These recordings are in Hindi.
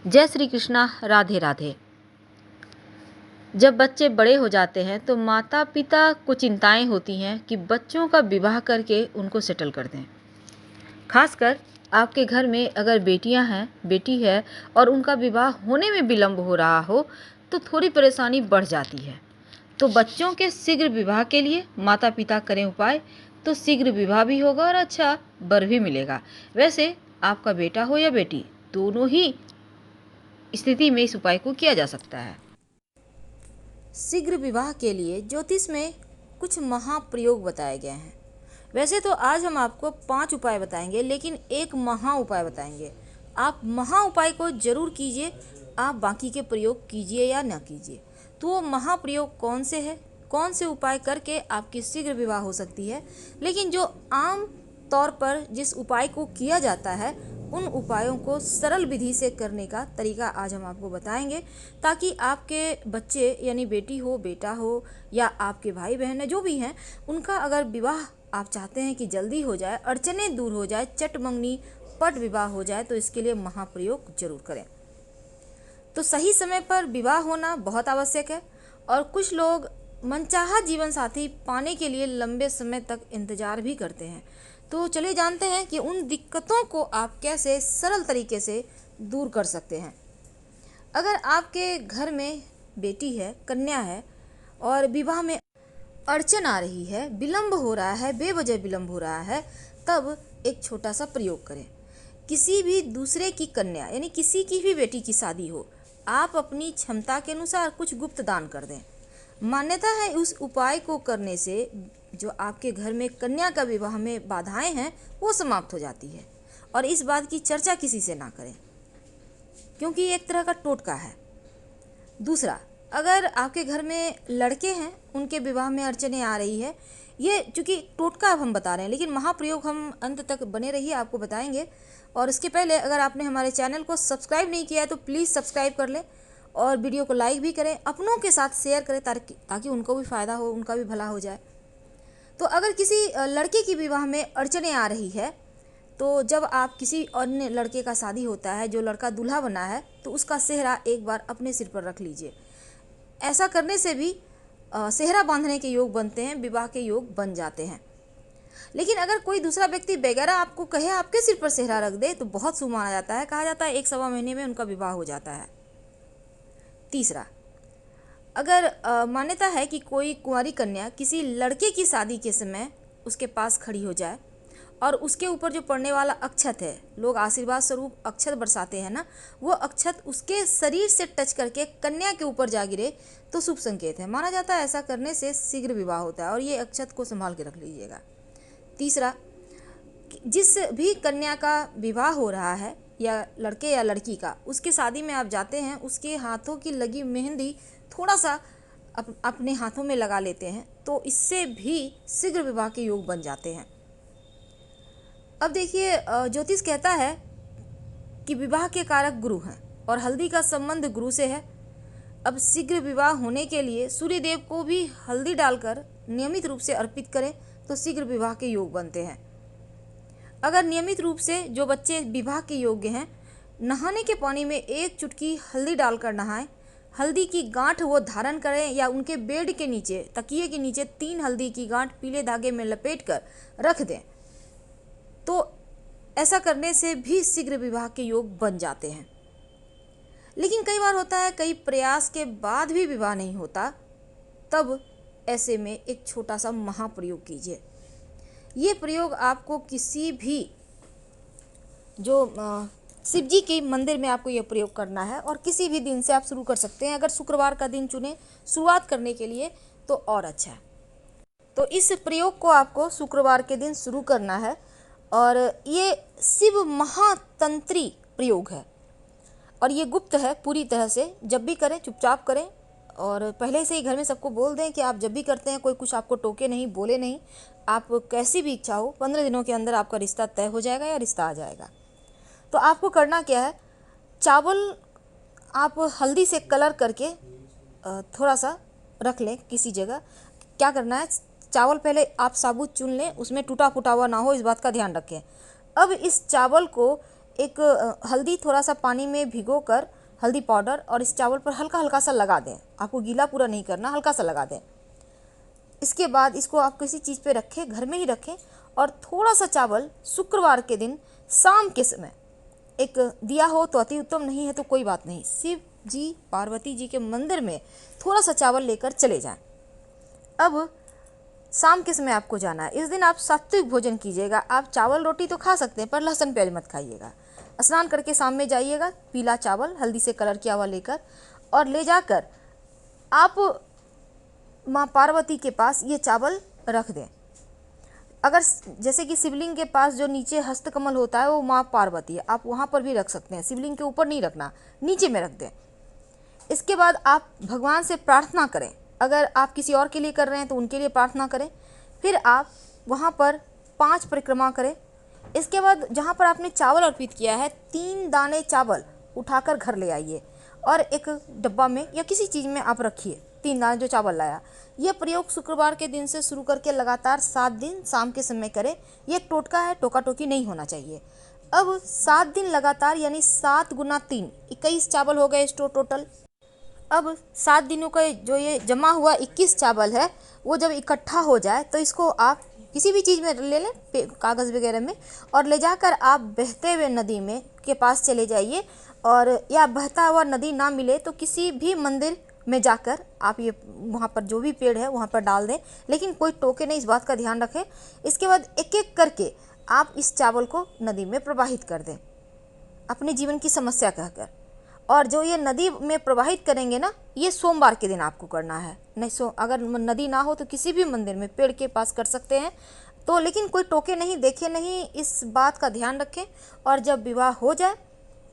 जय श्री कृष्णा। राधे राधे। जब बच्चे बड़े हो जाते हैं तो माता पिता को चिंताएं होती हैं कि बच्चों का विवाह करके उनको सेटल कर दें। खासकर आपके घर में अगर बेटी है और उनका विवाह होने में विलंब हो रहा हो तो थोड़ी परेशानी बढ़ जाती है। तो बच्चों के शीघ्र विवाह के लिए माता पिता करें उपाय, तो शीघ्र विवाह भी होगा और अच्छा वर भी मिलेगा। वैसे आपका बेटा हो या बेटी, दोनों ही स्थिति में इस उपाय को किया जा सकता है। शीघ्र विवाह के लिए ज्योतिष में कुछ महाप्रयोग बताए गए हैं। वैसे तो आज हम आपको 5 उपाय बताएंगे, लेकिन एक महा उपाय बताएंगे। आप महा उपाय को जरूर कीजिए, आप बाकी के प्रयोग कीजिए या ना कीजिए। तो वो महाप्रयोग कौन से है, कौन से उपाय करके आपकी शीघ्र विवाह हो सकती है। लेकिन जो आम तौर पर जिस उपाय को किया जाता है, उन उपायों को सरल विधि से करने का तरीका आज हम आपको बताएंगे, ताकि आपके बच्चे यानी बेटी हो, बेटा हो या आपके भाई बहन है जो भी हैं, उनका अगर विवाह आप चाहते हैं कि जल्दी हो जाए, अड़चनें दूर हो जाए, चट मंगनी पट विवाह हो जाए, तो इसके लिए महाप्रयोग जरूर करें। तो सही समय पर विवाह होना बहुत आवश्यक है और कुछ लोग मनचाहा जीवन साथी पाने के लिए लंबे समय तक इंतजार भी करते हैं। तो चलिए जानते हैं कि उन दिक्कतों को आप कैसे सरल तरीके से दूर कर सकते हैं। अगर आपके घर में बेटी है, कन्या है और विवाह में अड़चन आ रही है, विलंब हो रहा है, बेवजह विलंब हो रहा है, तब एक छोटा सा प्रयोग करें। किसी भी दूसरे की कन्या यानी किसी की भी बेटी की शादी हो, आप अपनी क्षमता के अनुसार कुछ गुप्त दान कर दें। मान्यता है उस उपाय को करने से जो आपके घर में कन्या का विवाह में बाधाएं हैं वो समाप्त हो जाती है। और इस बात की चर्चा किसी से ना करें, क्योंकि ये एक तरह का टोटका है। दूसरा, अगर आपके घर में लड़के हैं, उनके विवाह में अड़चनें आ रही है, ये चूँकि टोटका अब हम बता रहे हैं, लेकिन महाप्रयोग हम अंत तक बने रहिए, आपको बताएंगे। और इसके पहले अगर आपने हमारे चैनल को सब्सक्राइब नहीं किया है तो प्लीज़ सब्सक्राइब कर लें और वीडियो को लाइक भी करें, अपनों के साथ शेयर करें ताकि उनको भी फ़ायदा हो, उनका भी भला हो जाए। तो अगर किसी लड़के की विवाह में अड़चनें आ रही है, तो जब आप किसी अन्य लड़के का शादी होता है, जो लड़का दूल्हा बना है, तो उसका सेहरा एक बार अपने सिर पर रख लीजिए। ऐसा करने से भी सेहरा बांधने के योग बनते हैं, विवाह के योग बन जाते हैं। लेकिन अगर कोई दूसरा व्यक्ति वगैरह आपको कहे आपके सिर पर सेहरा रख दे, तो बहुत शुभ माना जाता है। कहा जाता है 1-1.25 महीने में उनका विवाह हो जाता है। तीसरा, अगर मान्यता है कि कोई कुंवारी कन्या किसी लड़के की शादी के समय उसके पास खड़ी हो जाए और उसके ऊपर जो पड़ने वाला अक्षत है, लोग आशीर्वाद स्वरूप अक्षत बरसाते हैं ना, वो अक्षत उसके शरीर से टच करके कन्या के ऊपर जा गिरे तो शुभ संकेत है। माना जाता है ऐसा करने से शीघ्र विवाह होता है, और ये अक्षत को संभाल के रख लीजिएगा। तीसरा, जिस भी कन्या का विवाह हो रहा है या लड़के या लड़की का, उसके शादी में आप जाते हैं, उसके हाथों की लगी मेहंदी थोड़ा सा अपने हाथों में लगा लेते हैं, तो इससे भी शीघ्र विवाह के योग बन जाते हैं। अब देखिए, ज्योतिष कहता है कि विवाह के कारक गुरु हैं और हल्दी का संबंध गुरु से है। अब शीघ्र विवाह होने के लिए सूर्य देव को भी हल्दी डालकर नियमित रूप से अर्पित करें तो शीघ्र विवाह के योग बनते हैं। अगर नियमित रूप से जो बच्चे विवाह के योग्य हैं, नहाने के पानी में 1 चुटकी हल्दी डालकर नहाएं, हल्दी की गांठ वो धारण करें या उनके बेड के नीचे, तकिए के नीचे 3 हल्दी की गांठ पीले धागे में लपेट कर रख दें, तो ऐसा करने से भी शीघ्र विवाह के योग बन जाते हैं। लेकिन कई बार होता है, कई प्रयास के बाद भी विवाह नहीं होता, तब ऐसे में एक छोटा सा महाप्रयोग कीजिए। ये प्रयोग आपको किसी भी जो शिव जी के मंदिर में आपको ये प्रयोग करना है और किसी भी दिन से आप शुरू कर सकते हैं। अगर शुक्रवार का दिन चुने शुरुआत करने के लिए तो और अच्छा है। तो इस प्रयोग को आपको शुक्रवार के दिन शुरू करना है और ये शिव महातंत्री प्रयोग है और ये गुप्त है पूरी तरह से। जब भी करें चुपचाप करें और पहले से ही घर में सबको बोल दें कि आप जब भी करते हैं कोई कुछ आपको टोके नहीं, बोले नहीं। आप कैसी भी इच्छा हो, 15 दिनों के अंदर आपका रिश्ता तय हो जाएगा या रिश्ता आ जाएगा। तो आपको करना क्या है, चावल आप हल्दी से कलर करके थोड़ा सा रख लें किसी जगह। क्या करना है, चावल पहले आप साबुत चुन लें, उसमें टूटा फूटा हुआ ना हो, इस बात का ध्यान रखें। अब इस चावल को एक हल्दी थोड़ा सा पानी में भिगोकर, हल्दी पाउडर, और इस चावल पर हल्का हल्का सा लगा दें। आपको गीला पूरा नहीं करना, हल्का सा लगा दें। इसके बाद इसको आप किसी चीज़ पे रखें, घर में ही रखें, और थोड़ा सा चावल शुक्रवार के दिन शाम के समय एक दिया हो तो अति उत्तम, नहीं है तो कोई बात नहीं, शिव जी पार्वती जी के मंदिर में थोड़ा सा चावल लेकर चले जाएं। अब शाम के समय आपको जाना है। इस दिन आप सात्विक भोजन कीजिएगा। आप चावल रोटी तो खा सकते हैं पर लहसुन प्याज मत खाइएगा। स्नान करके शाम में जाइएगा, पीला चावल हल्दी से कलर किया हुआ लेकर, और ले जाकर आप माँ पार्वती के पास ये चावल रख दें। अगर जैसे कि शिवलिंग के पास जो नीचे हस्तकमल होता है वो माँ पार्वती है, आप वहाँ पर भी रख सकते हैं। शिवलिंग के ऊपर नहीं रखना, नीचे में रख दें। इसके बाद आप भगवान से प्रार्थना करें। अगर आप किसी और के लिए कर रहे हैं तो उनके लिए प्रार्थना करें। फिर आप वहाँ पर 5 परिक्रमा करें। इसके बाद जहाँ पर आपने चावल अर्पित किया है 3 दाने चावल उठाकर घर ले आइए और एक डब्बा में या किसी चीज़ में आप रखिए 3 दाने जो चावल लाया। यह प्रयोग शुक्रवार के दिन से शुरू करके लगातार 7 दिन शाम के समय करें। ये एक टोटका है, टोका टोकी नहीं होना चाहिए। अब 7 दिन लगातार यानी 7 गुना 3 21 चावल हो गए टोटल। अब 7 दिनों का जो ये जमा हुआ 21 चावल है वो जब इकट्ठा हो जाए तो इसको आप किसी भी चीज़ में ले लें, कागज़ वगैरह में, और ले जाकर आप बहते हुए नदी में के पास चले जाइए। और या बहता हुआ नदी ना मिले तो किसी भी मंदिर में जाकर आप ये वहाँ पर जो भी पेड़ है वहाँ पर डाल दें, लेकिन कोई टोके नहीं, इस बात का ध्यान रखें। इसके बाद एक एक करके आप इस चावल को नदी में प्रवाहित कर दें अपने जीवन की समस्या कहकर। और जो ये नदी में प्रवाहित करेंगे ना, ये सोमवार के दिन आपको करना है। नहीं अगर नदी ना हो तो किसी भी मंदिर में पेड़ के पास कर सकते हैं तो, लेकिन कोई टोके नहीं, देखे नहीं, इस बात का ध्यान रखें। और जब विवाह हो जाए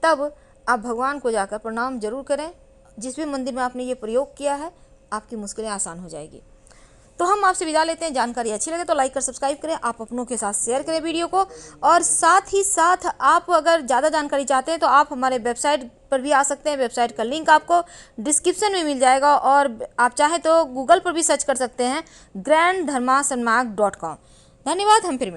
तब आप भगवान को जाकर प्रणाम जरूर करें। जिस भी मंदिर में आपने ये प्रयोग किया है आपकी मुश्किलें आसान हो जाएगी। तो हम आपसे विदा लेते हैं। जानकारी अच्छी लगे तो लाइक कर सब्सक्राइब करें, आप अपनों के साथ शेयर करें वीडियो को। और साथ ही साथ आप अगर ज़्यादा जानकारी चाहते हैं तो आप हमारे वेबसाइट पर भी आ सकते हैं। वेबसाइट का लिंक आपको डिस्क्रिप्शन में मिल जाएगा, और आप चाहें तो गूगल पर भी सर्च कर सकते हैं granddharmasonmarg.com। धन्यवाद। हम फिर